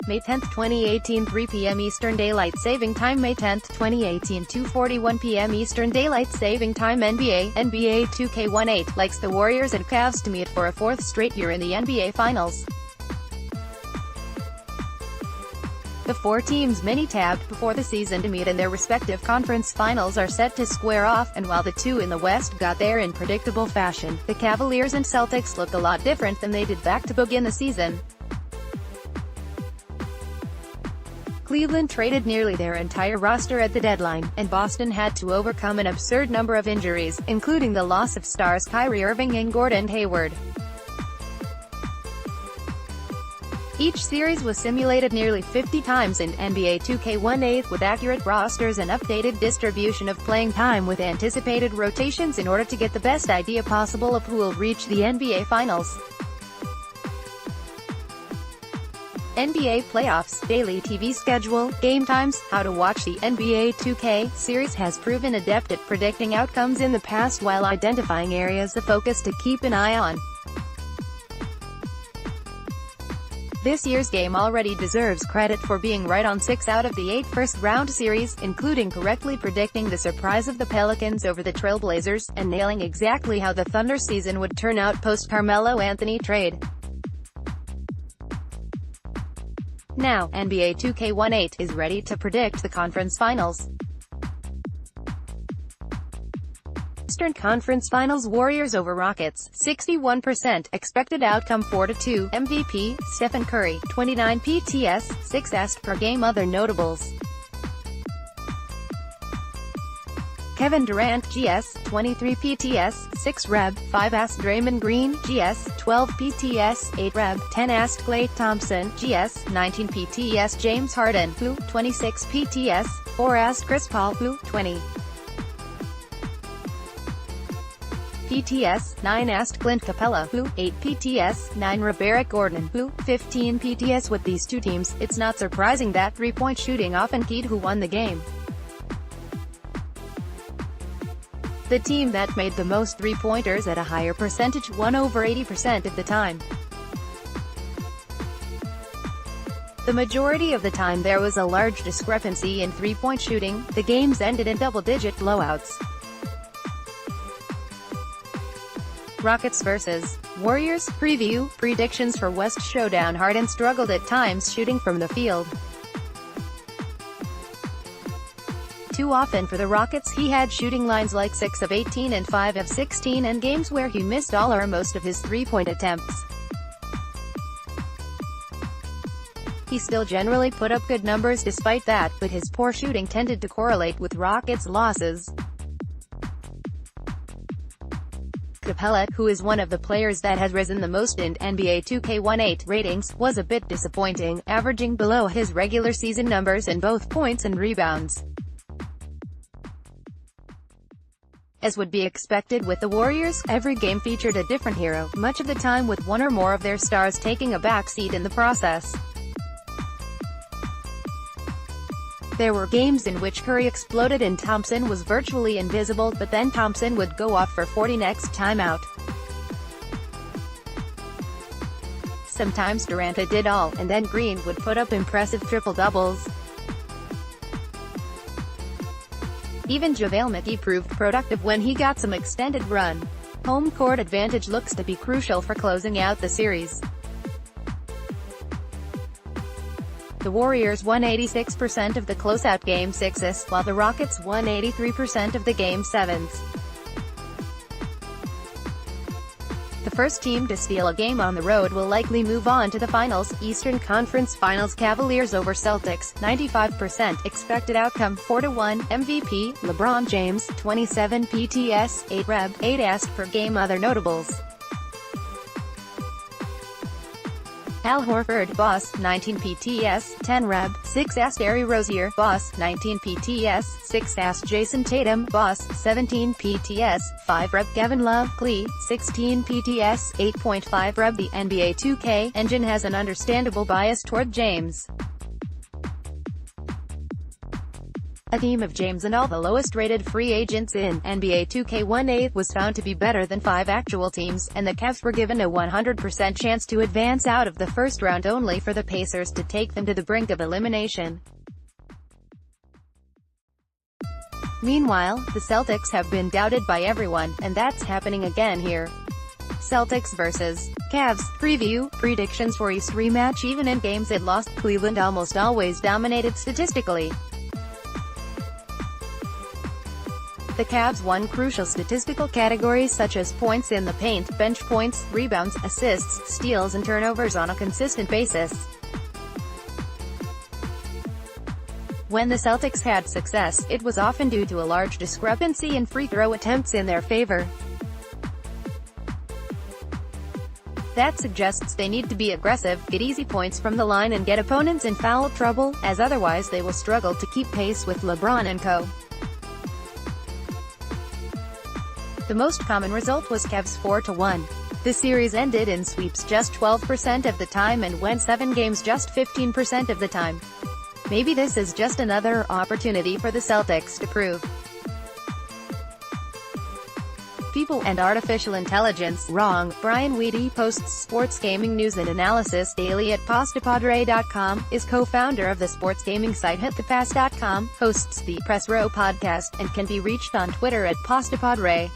May 10, 2018 3 p.m. Eastern Daylight Saving Time May 10, 2018 2:41 p.m. Eastern Daylight Saving Time NBA 2K18 likes the Warriors and Cavs to meet for a fourth straight year in the NBA Finals. The four teams mini-tabbed before the season to meet in their respective conference finals are set to square off, and while the two in the West got there in predictable fashion, the Cavaliers and Celtics look a lot different than they did back to begin the season. Cleveland traded nearly their entire roster at the deadline, and Boston had to overcome an absurd number of injuries, including the loss of stars Kyrie Irving and Gordon Hayward. Each series was simulated nearly 50 times in NBA 2K18, with accurate rosters and updated distribution of playing time with anticipated rotations in order to get the best idea possible of who will reach the NBA Finals. NBA playoffs, daily TV schedule, game times. How to watch the NBA 2K series has proven adept at predicting outcomes in the past while identifying areas of focus to keep an eye on. This year's game already deserves credit for being right on 6 out of the 8 first-round series, including correctly predicting the surprise of the Pelicans over the Trail Blazers, and nailing exactly how the Thunder season would turn out post-Carmelo Anthony trade. Now, NBA 2K18 is ready to predict the conference finals. Eastern Conference Finals Warriors over Rockets, 61%, expected outcome 4-2, MVP, Stephen Curry, 29 PTS, 6 asked per game. Other notables: Kevin Durant, GS, 23 PTS, 6 Reb, 5 asked Draymond Green, GS, 12 PTS, 8 Reb, 10 asked Klay Thompson, GS, 19 PTS James Harden, who, 26 PTS, 4 asked Chris Paul, who, 20 PTS, 9 asked Clint Capella, who, 8 PTS, 9 Eric Gordon, who, 15 PTS. With these two teams, it's not surprising that three-point shooting often keyed who won the game. The team that made the most three-pointers at a higher percentage won over 80% of the time. The majority of the time there was a large discrepancy in three-point shooting. The games ended in double-digit blowouts. Rockets vs. Warriors preview. Predictions for West Showdown. Harden struggled at times shooting from the field. Too often for the Rockets, he had shooting lines like 6 of 18 and 5 of 16, and games where he missed all or most of his three-point attempts. He still generally put up good numbers despite that, but his poor shooting tended to correlate with Rockets' losses. Capella, who is one of the players that has risen the most in NBA 2K18 ratings, was a bit disappointing, averaging below his regular season numbers in both points and rebounds. As would be expected with the Warriors, every game featured a different hero, much of the time with one or more of their stars taking a backseat in the process. There were games in which Curry exploded and Thompson was virtually invisible, but then Thompson would go off for 40 next timeout. Sometimes Durant did all, and then Green would put up impressive triple-doubles. Even JaVale McGee proved productive when he got some extended run. Home court advantage looks to be crucial for closing out the series. The Warriors won 86% of the closeout Game 6s, while the Rockets won 83% of the Game 7s. The first team to steal a game on the road will likely move on to the finals. Eastern Conference Finals Cavaliers over Celtics, 95%, expected outcome 4-1, MVP, LeBron James, 27 PTS, 8 Reb, 8 asked per game. Other notables: Al Horford, boss, 19 PTS, 10 Reb, 6 asked Terry Rozier, boss, 19 PTS, 6 asked Jason Tatum, boss, 17 PTS, 5 Reb, Kevin Love, Klee, 16 PTS, 8.5 Reb. The NBA 2K engine has an understandable bias toward James. A team of James and all the lowest-rated free agents in NBA 2K18 was found to be better than 5 actual teams, and the Cavs were given a 100% chance to advance out of the first round only for the Pacers to take them to the brink of elimination. Meanwhile, the Celtics have been doubted by everyone, and that's happening again here. Celtics vs. Cavs preview. Predictions for East rematch. Even in games it lost, Cleveland almost always dominated statistically. The Cavs won crucial statistical categories such as points in the paint, bench points, rebounds, assists, steals and turnovers on a consistent basis. When the Celtics had success, it was often due to a large discrepancy in free throw attempts in their favor. That suggests they need to be aggressive, get easy points from the line and get opponents in foul trouble, as otherwise they will struggle to keep pace with LeBron and co. The most common result was Cavs 4-1. The series ended in sweeps just 12% of the time and went 7 games just 15% of the time. Maybe this is just another opportunity for the Celtics to prove people and artificial intelligence wrong. Brian Weedy posts sports gaming news and analysis daily at pastapadre.com, is co-founder of the sports gaming site hitthepass.com, hosts the Press Row podcast, and can be reached on Twitter at pastapadre.